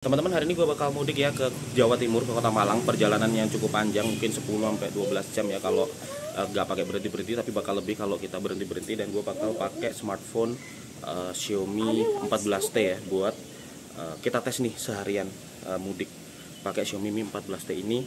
Teman-teman, hari ini gue bakal mudik ya ke Jawa Timur, ke Kota Malang. Perjalanan yang cukup panjang, mungkin 10-12 jam ya kalau nggak pakai berhenti-berhenti, tapi bakal lebih kalau kita berhenti-berhenti. Dan gue bakal pakai smartphone Xiaomi 14T ya buat kita tes nih seharian mudik pakai Xiaomi Mi 14T ini.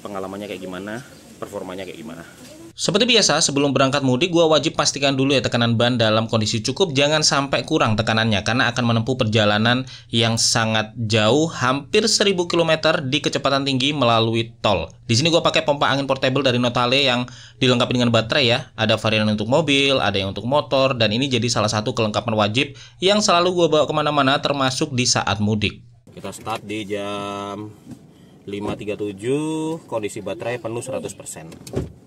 Pengalamannya kayak gimana, performanya kayak gimana. Seperti biasa, sebelum berangkat mudik, gue wajib pastikan dulu ya tekanan ban dalam kondisi cukup, jangan sampai kurang tekanannya, karena akan menempuh perjalanan yang sangat jauh, hampir 1000 km di kecepatan tinggi melalui tol. Di sini gue pakai pompa angin portable dari Notale yang dilengkapi dengan baterai ya. Ada varian untuk mobil, ada yang untuk motor, dan ini jadi salah satu kelengkapan wajib yang selalu gue bawa kemana-mana, termasuk di saat mudik. Kita start di jam 5.37, kondisi baterai penuh 100%.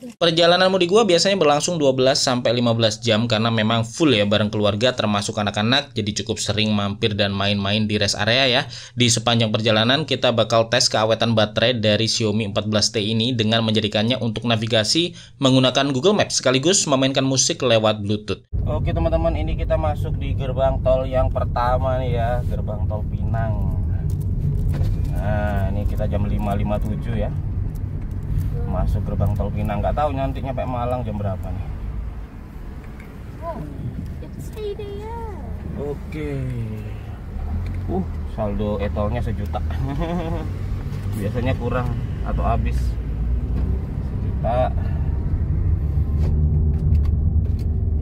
Perjalanan mudik gua biasanya berlangsung 12-15 jam karena memang full ya bareng keluarga termasuk anak-anak, jadi cukup sering mampir dan main-main di rest area ya. Di sepanjang perjalanan kita bakal tes keawetan baterai dari Xiaomi 14T ini dengan menjadikannya untuk navigasi menggunakan Google Maps sekaligus memainkan musik lewat Bluetooth. Oke teman-teman, ini kita masuk di gerbang tol yang pertama nih ya, gerbang tol Pinang. Nah, ini kita jam 5.57 ya. Masuk gerbang tol Pinang, nggak tahu nanti nyampe Malang jam berapa nih. Oke. Saldo e-tolnya 1 juta. Biasanya kurang atau habis 1 juta.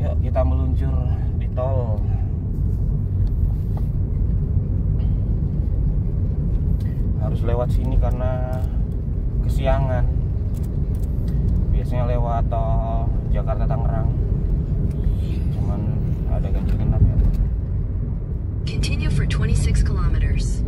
Yuk kita meluncur di tol. Harus lewat sini karena kesiangan. Biasanya lewat tol Jakarta Tangerang, cuman ada ganjil genap ya. Continue for 26 kilometers.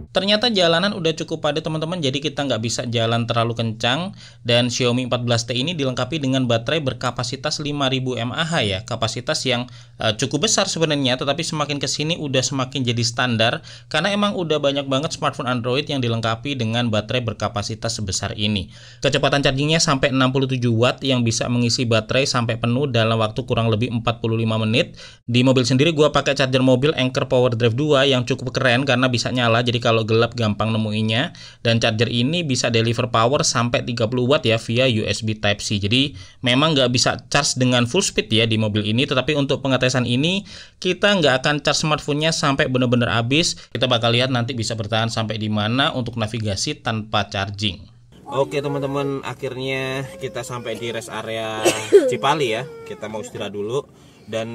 Ternyata jalanan udah cukup padat teman-teman, jadi kita nggak bisa jalan terlalu kencang. Dan Xiaomi 14T ini dilengkapi dengan baterai berkapasitas 5000 mAh ya, kapasitas yang cukup besar sebenarnya, tetapi semakin kesini udah semakin jadi standar karena emang udah banyak banget smartphone Android yang dilengkapi dengan baterai berkapasitas sebesar ini. Kecepatan chargingnya sampai 67 watt yang bisa mengisi baterai sampai penuh dalam waktu kurang lebih 45 menit. Di mobil sendiri gua pakai charger mobil Anker Power Drive 2 yang cukup keren karena bisa nyala, jadi kalau gelap gampang nemuinnya. Dan charger ini bisa deliver power sampai 30 watt ya via USB Type-C. Jadi memang nggak bisa charge dengan full speed ya di mobil ini, tetapi untuk pengetesan ini kita nggak akan charge smartphone-nya sampai benar-benar habis. Kita bakal lihat nanti bisa bertahan sampai di mana untuk navigasi tanpa charging. Oke teman-teman, akhirnya kita sampai di rest area Cipali ya. Kita mau istirahat dulu dan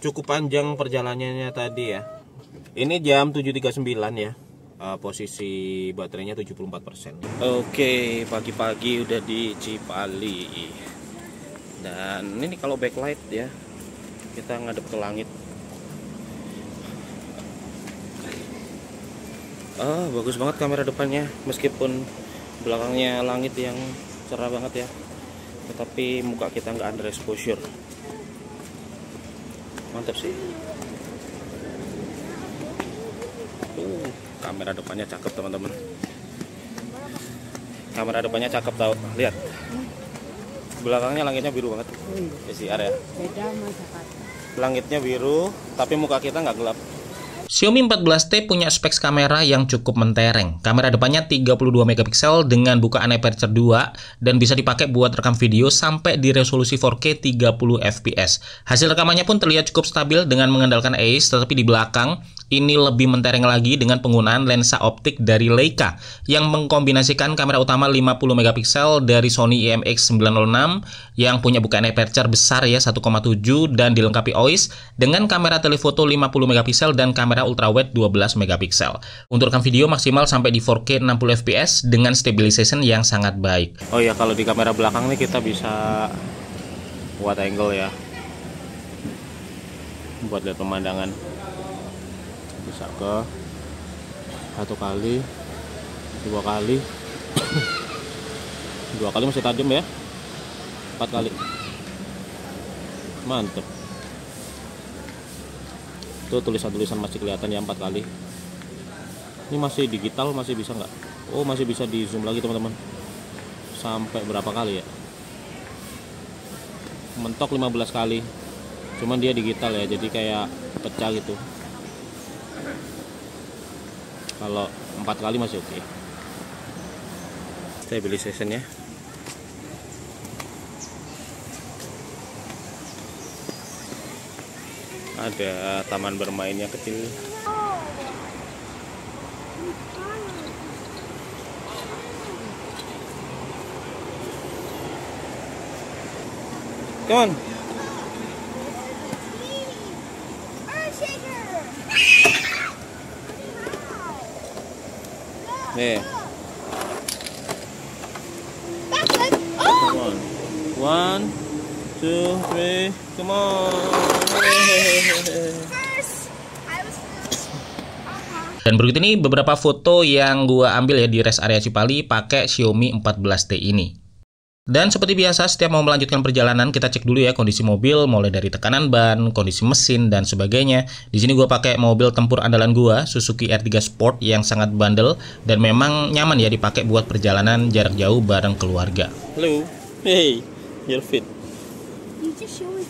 cukup panjang perjalanannya tadi ya. Ini jam 7.39 ya. Posisi baterainya 74%. Oke, pagi-pagi udah di Cipali. Dan ini kalau backlight ya, kita ngadep ke langit. Bagus banget kamera depannya, meskipun belakangnya langit yang cerah banget ya, tetapi muka kita nggak under exposure. Mantap sih. Kamera depannya cakep teman-teman. Kamera depannya cakep tau, lihat. Belakangnya langitnya biru banget. SIR ya. Beda sama Jakarta. Langitnya biru, tapi muka kita nggak gelap. Xiaomi 14T punya spek kamera yang cukup mentereng. Kamera depannya 32 megapiksel dengan bukaan aperture 2 dan bisa dipakai buat rekam video sampai di resolusi 4K 30 fps. Hasil rekamannya pun terlihat cukup stabil dengan mengandalkan AIS, tetapi di belakang ini lebih mentereng lagi dengan penggunaan lensa optik dari Leica yang mengkombinasikan kamera utama 50 megapiksel dari Sony IMX906 yang punya bukaan aperture besar ya 1,7 dan dilengkapi OIS dengan kamera telefoto 50 megapiksel dan kamera ultrawide 12 megapiksel. Untuk rekam video maksimal sampai di 4K 60 fps dengan stabilization yang sangat baik. Oh ya, kalau di kamera belakang nih kita bisa wide angle ya, buat lihat pemandangan. Bisa ke 1 kali, 2 kali 2 kali masih tajam ya, 4 kali mantep. Tuh tulisan-tulisan masih kelihatan ya 4 kali. Ini masih digital, masih bisa nggak? Oh masih bisa di zoom lagi teman-teman, sampai berapa kali ya, mentok 15 kali. Cuman dia digital ya, jadi kayak pecah gitu. Kalau 4 kali masih oke. Stabilization ya. Ada taman bermainnya kecil. Come on. Yeah. Come on. 1, 2, 3. Come on. Dan berikut ini beberapa foto yang gua ambil ya di rest area Cipali pakai Xiaomi 14T ini. Dan seperti biasa, setiap mau melanjutkan perjalanan, kita cek dulu ya kondisi mobil, mulai dari tekanan ban, kondisi mesin, dan sebagainya. Di sini gue pakai mobil tempur andalan gue, Suzuki R3 Sport yang sangat bandel dan memang nyaman ya dipakai buat perjalanan jarak jauh bareng keluarga. Hello, hey, you're fit. You just show me.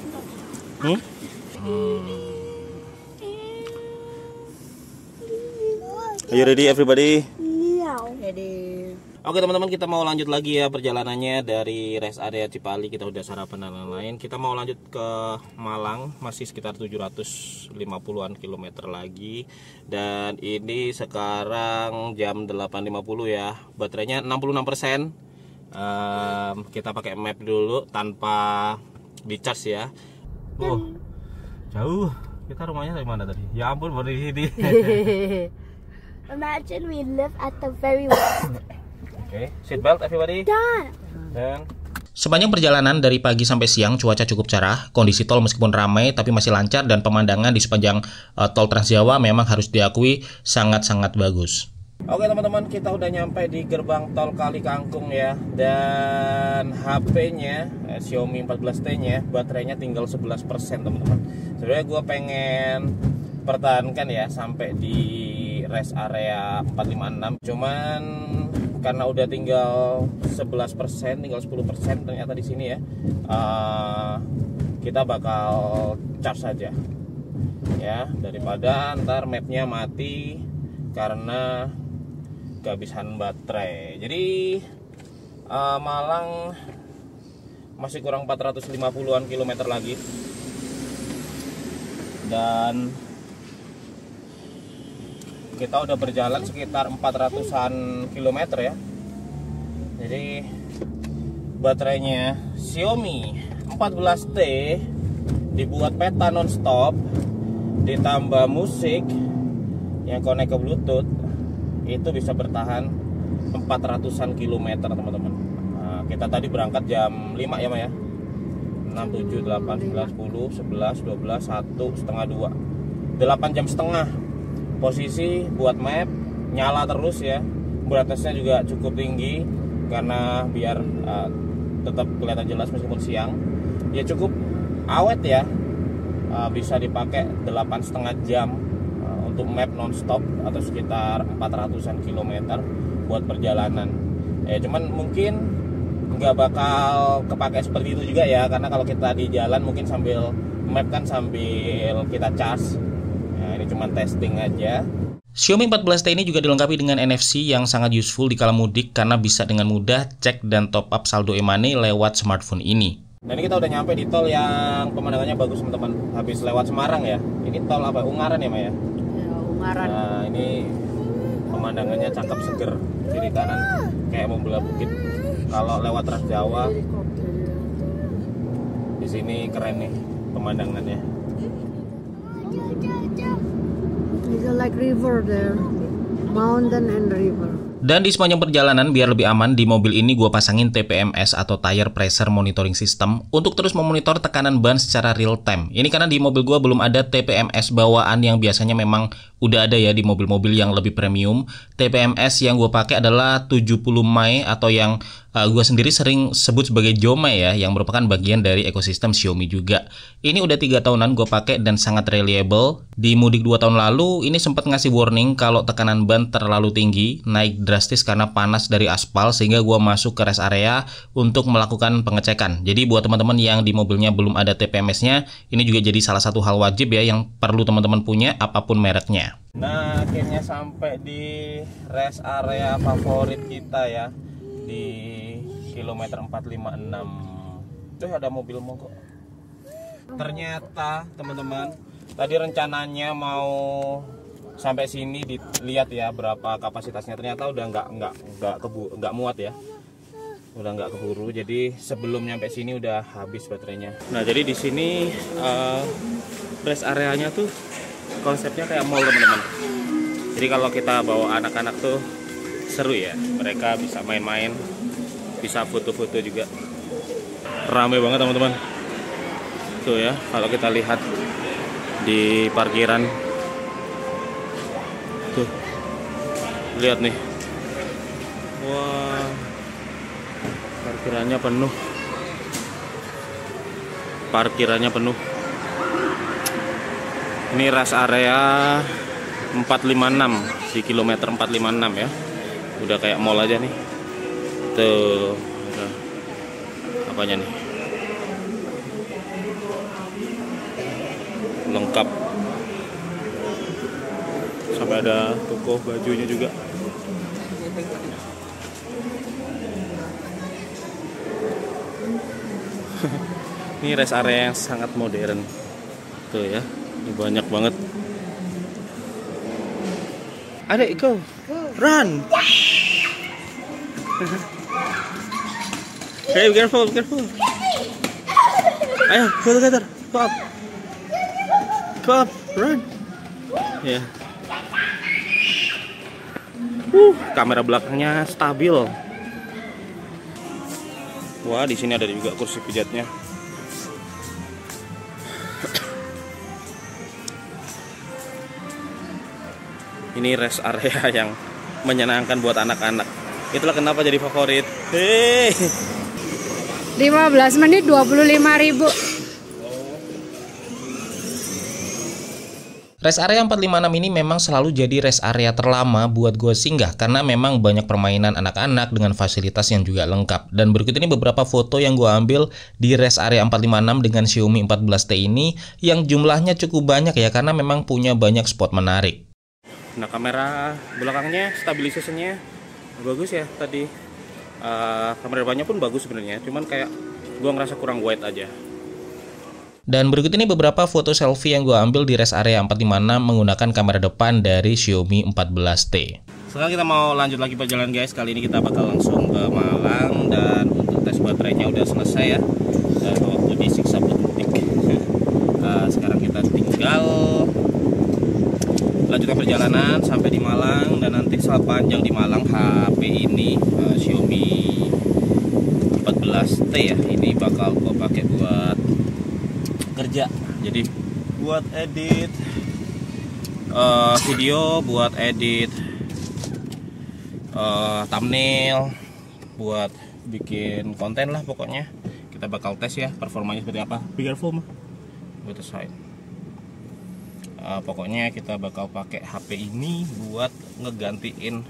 Are you ready, everybody? Yeah. Ready. Oke teman-teman, kita mau lanjut lagi ya perjalanannya dari rest area Cipali. Kita udah sarapan dan lain-lain. Kita mau lanjut ke Malang, masih sekitar 750-an kilometer lagi. Dan ini sekarang jam 8.50 ya. Baterainya 66%. Kita pakai map dulu tanpa di charge ya. Oh, jauh. Kita rumahnya dari mana tadi? Ya ampun, baru di sini. Imagine we live at the very west. Oke, seatbelt everybody. Dan sepanjang perjalanan dari pagi sampai siang cuaca cukup cerah, kondisi tol meskipun ramai tapi masih lancar dan pemandangan di sepanjang tol Trans Jawa memang harus diakui sangat-sangat bagus. Oke teman-teman, kita udah nyampe di gerbang tol Kali Kangkung ya. Dan HP-nya Xiaomi 14T-nya baterainya tinggal 11% teman-teman. Sebenarnya gue pengen pertahankan ya sampai di rest area 456. Cuman karena udah tinggal 11%, tinggal 10% ternyata di sini ya. Kita bakal charge saja. Ya, daripada ntar mapnya mati karena kehabisan baterai. Jadi Malang masih kurang 450-an kilometer lagi. Dan kita udah berjalan sekitar 400-an kilometer ya. Jadi baterainya Xiaomi 14T dibuat peta nonstop ditambah musik yang connect ke Bluetooth itu bisa bertahan 400-an kilometer teman-teman. Nah, kita tadi berangkat jam 5 ya Maya. 6, 7, 8, 9, 10, 11, 12, 1, setengah 2 8 jam setengah. Posisi buat map nyala terus ya. Brightness-nya juga cukup tinggi karena biar tetap kelihatan jelas meskipun siang. Ya cukup awet ya. Bisa dipakai 8,5 jam untuk map nonstop atau sekitar 400-an kilometer buat perjalanan. Cuman mungkin nggak bakal kepake seperti itu juga ya, karena kalau kita di jalan mungkin sambil map kan sambil kita charge. Ini cuma testing aja. Xiaomi 14T ini juga dilengkapi dengan NFC yang sangat useful di kala mudik karena bisa dengan mudah cek dan top up saldo e-money lewat smartphone ini. Dan ini kita udah nyampe di tol yang pemandangannya bagus teman-teman. Habis lewat Semarang ya. Ini tol apa? Ungaran ya Maya? Ya, Ungaran. Nah ini pemandangannya cakep seger. Kiri kanan kayak membelah bukit. Kalau lewat Trans Jawa di sini keren nih pemandangannya. It's like river there, mountain and river. Dan di sepanjang perjalanan biar lebih aman di mobil ini gue pasangin TPMS atau Tire Pressure Monitoring System untuk terus memonitor tekanan ban secara real time. Ini karena di mobil gue belum ada TPMS bawaan yang biasanya memang udah ada ya di mobil-mobil yang lebih premium. TPMS yang gue pakai adalah 70 Mai atau yang gue sendiri sering sebut sebagai Jomai ya, yang merupakan bagian dari ekosistem Xiaomi juga. Ini udah 3 tahunan gue pakai dan sangat reliable. Di mudik 2 tahun lalu ini sempat ngasih warning kalau tekanan ban terlalu tinggi, naik drastis karena panas dari aspal, sehingga gue masuk ke rest area untuk melakukan pengecekan. Jadi buat teman-teman yang di mobilnya belum ada TPMS-nya, ini juga jadi salah satu hal wajib ya yang perlu teman-teman punya apapun mereknya. Nah, akhirnya sampai di rest area favorit kita ya, di kilometer 456. Tuh ada mobil mogok. Ternyata teman-teman, tadi rencananya mau sampai sini dilihat ya berapa kapasitasnya. Ternyata udah nggak muat ya. Udah nggak keburu. Jadi sebelum nyampe sini udah habis baterainya. Nah, jadi di sini rest areanya tuh konsepnya kayak mall teman-teman. Jadi kalau kita bawa anak-anak tuh seru ya. Mereka bisa main-main, bisa foto-foto juga. Ramai banget teman-teman. Tuh ya, kalau kita lihat di parkiran. Tuh. Lihat nih. Wah. Parkirannya penuh. Parkirannya penuh. Ini rest area 456 di kilometer 456 ya. Udah kayak mall aja nih. Tuh. Apanya nih? Lengkap. Sampai ada toko bajunya juga. Ini rest area yang sangat modern. Tuh ya. Ini banyak banget. Adek, go. Run. Hey, be careful, be careful. Ayo, go together. Go up. Go up, run. Ya. Yeah. Kamera belakangnya stabil. Wah, di sini ada juga kursi pijatnya. Ini rest area yang menyenangkan buat anak-anak. Itulah kenapa jadi favorit. Hei. 15 menit 25.000. Rest area 456 ini memang selalu jadi rest area terlama buat gue singgah karena memang banyak permainan anak-anak dengan fasilitas yang juga lengkap. Dan berikut ini beberapa foto yang gue ambil di rest area 456 dengan Xiaomi 14T ini yang jumlahnya cukup banyak ya karena memang punya banyak spot menarik. Nah, kamera belakangnya stabilisasinya bagus ya tadi. Kamera depannya pun bagus sebenarnya, cuman kayak gue ngerasa kurang wide aja. Dan berikut ini beberapa foto selfie yang gue ambil di rest area 456 menggunakan kamera depan dari Xiaomi 14T. Sekarang kita mau lanjut lagi perjalanan guys. Kali ini kita bakal langsung ke Malang dan untuk tes baterainya udah selesai ya. Dan waktu disiksa pemudik. Sekarang kita tinggal lanjutkan perjalanan sampai di Malang dan nanti saat panjang di Malang HP ini Xiaomi 14T ya. Ini bakal gue pakai buat kerja, jadi buat edit video, buat edit thumbnail, buat bikin konten lah pokoknya. Kita bakal tes ya performanya seperti apa. Bigger phone buat side. Pokoknya kita bakal pakai HP ini buat ngegantiin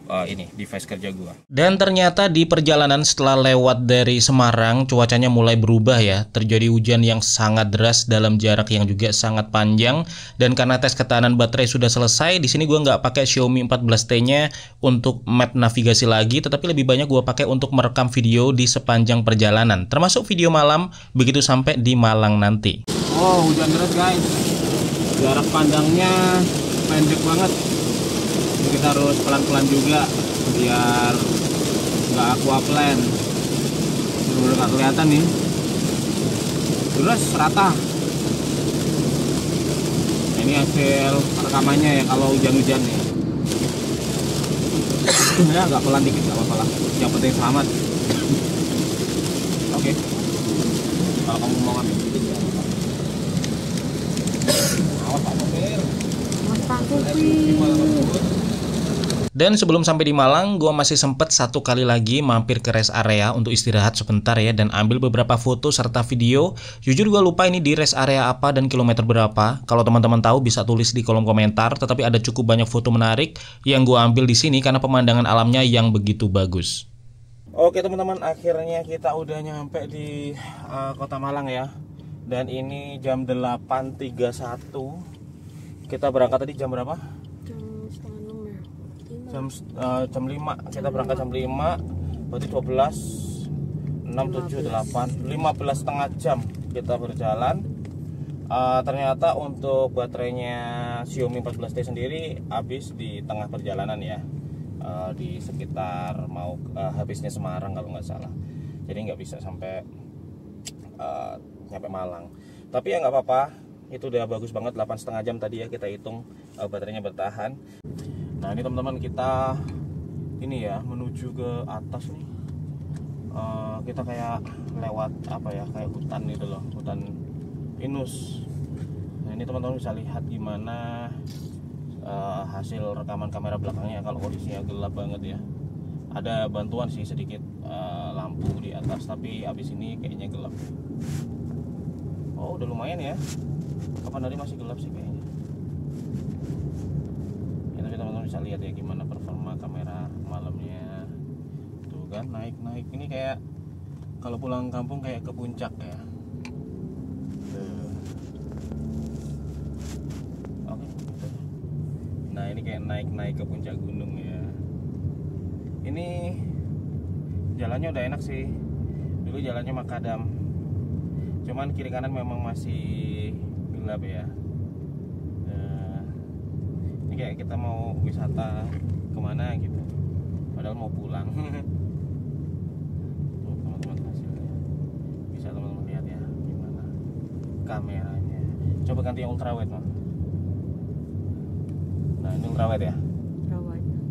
ini device kerja gua. Dan ternyata di perjalanan setelah lewat dari Semarang cuacanya mulai berubah ya. Terjadi hujan yang sangat deras dalam jarak yang juga sangat panjang. Dan karena tes ketahanan baterai sudah selesai, di sini gua nggak pakai Xiaomi 14T-nya untuk map navigasi lagi, tetapi lebih banyak gua pakai untuk merekam video di sepanjang perjalanan, termasuk video malam begitu sampai di Malang nanti. Oh, hujan deras guys. Jarak pandangnya pendek banget. Kita harus pelan-pelan juga biar nggak aquaplane. Udah nggak kelihatan nih, terus rata. Nah, ini hasil rekamannya ya kalau hujan-hujan nih. Ya agak pelan dikit nggak apa-apa lah, yang penting selamat. Oke. Kalau kamu mau ngambil dikit ya apa-apa. Awas Pak. Dan sebelum sampai di Malang, gue masih sempet satu kali lagi mampir ke rest area untuk istirahat sebentar ya, dan ambil beberapa foto serta video. Jujur gue lupa ini di rest area apa dan kilometer berapa. Kalau teman-teman tahu bisa tulis di kolom komentar. Tetapi ada cukup banyak foto menarik yang gue ambil di sini karena pemandangan alamnya yang begitu bagus. Oke teman-teman, akhirnya kita udah nyampe di Kota Malang ya. Dan ini jam 8.31. Kita berangkat tadi jam berapa? Jam 5. Kita berangkat jam 5. Berarti 12 6 7 8 15 setengah jam kita berjalan. Ternyata untuk baterainya Xiaomi 14T sendiri habis di tengah perjalanan ya. Di sekitar mau habisnya Semarang kalau nggak salah. Jadi nggak bisa sampai nyampe Malang. Tapi ya nggak apa-apa, itu udah bagus banget. 8,5 jam tadi ya kita hitung baterainya bertahan. Nah ini teman-teman, kita ini ya menuju ke atas nih. Kita kayak lewat apa ya, kayak hutan gitu loh, hutan pinus. Nah ini teman-teman bisa lihat gimana hasil rekaman kamera belakangnya kalau kondisinya gelap banget ya. Ada bantuan sih sedikit lampu di atas, tapi abis ini kayaknya gelap. Oh udah lumayan ya. Kapan hari masih gelap sih kayaknya. Ya, tapi teman-teman bisa lihat ya gimana performa kamera malamnya. Tuh kan naik-naik, ini kayak kalau pulang kampung kayak ke puncak ya. Oke, gitu. Nah ini kayak naik-naik ke puncak gunung ya. Ini jalannya udah enak sih. Dulu jalannya makadam, cuman kiri kanan memang masih gelap ya. Ini kayak kita mau wisata kemana gitu, padahal mau pulang. Tuh teman-teman hasilnya, bisa teman-teman lihat ya gimana kameranya. Coba ganti yang ultrawide mah. Nah ini ultrawide ya.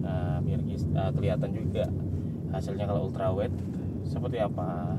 Nah biar kelihatan juga hasilnya kalau ultrawide seperti apa.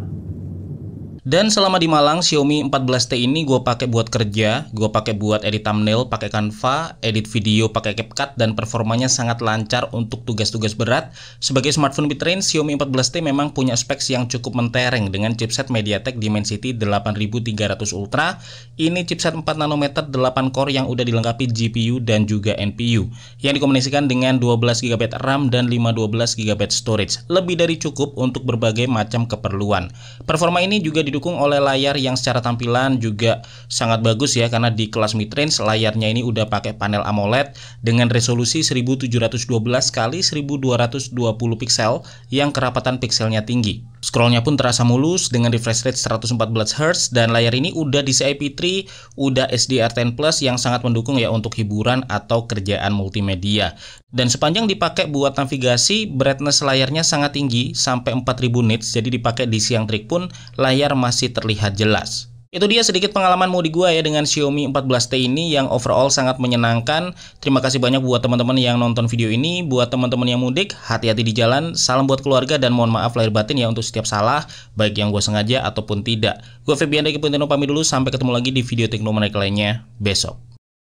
Dan selama di Malang, Xiaomi 14T ini gue pakai buat kerja, gue pakai buat edit thumbnail, pakai Canva, edit video pakai CapCut, dan performanya sangat lancar untuk tugas-tugas berat. Sebagai smartphone mid-range, Xiaomi 14T memang punya specs yang cukup mentereng dengan chipset MediaTek Dimensity 8300 Ultra. Ini chipset 4 nanometer 8 core yang udah dilengkapi GPU dan juga NPU, yang dikombinasikan dengan 12GB RAM dan 512GB storage. Lebih dari cukup untuk berbagai macam keperluan. Performa ini juga didukung oleh layar yang secara tampilan juga sangat bagus ya, karena di kelas mid-range layarnya ini udah pakai panel AMOLED dengan resolusi 1712 x 1220 pixel yang kerapatan pixelnya tinggi. Scrollnya pun terasa mulus dengan refresh rate 114Hz, dan layar ini udah DCI P3, udah SDR10 Plus yang sangat mendukung ya untuk hiburan atau kerjaan multimedia. Dan sepanjang dipakai buat navigasi, brightness layarnya sangat tinggi sampai 4000 nits, jadi dipakai di siang terik pun layar masih terlihat jelas. Itu dia sedikit pengalaman mudik gue ya dengan Xiaomi 14T ini yang overall sangat menyenangkan. Terima kasih banyak buat teman-teman yang nonton video ini. Buat teman-teman yang mudik, hati-hati di jalan. Salam buat keluarga dan mohon maaf lahir batin ya untuk setiap salah, baik yang gue sengaja ataupun tidak. Gue Febian dari Kepintino pamit dulu, sampai ketemu lagi di video teknologi menarik lainnya besok.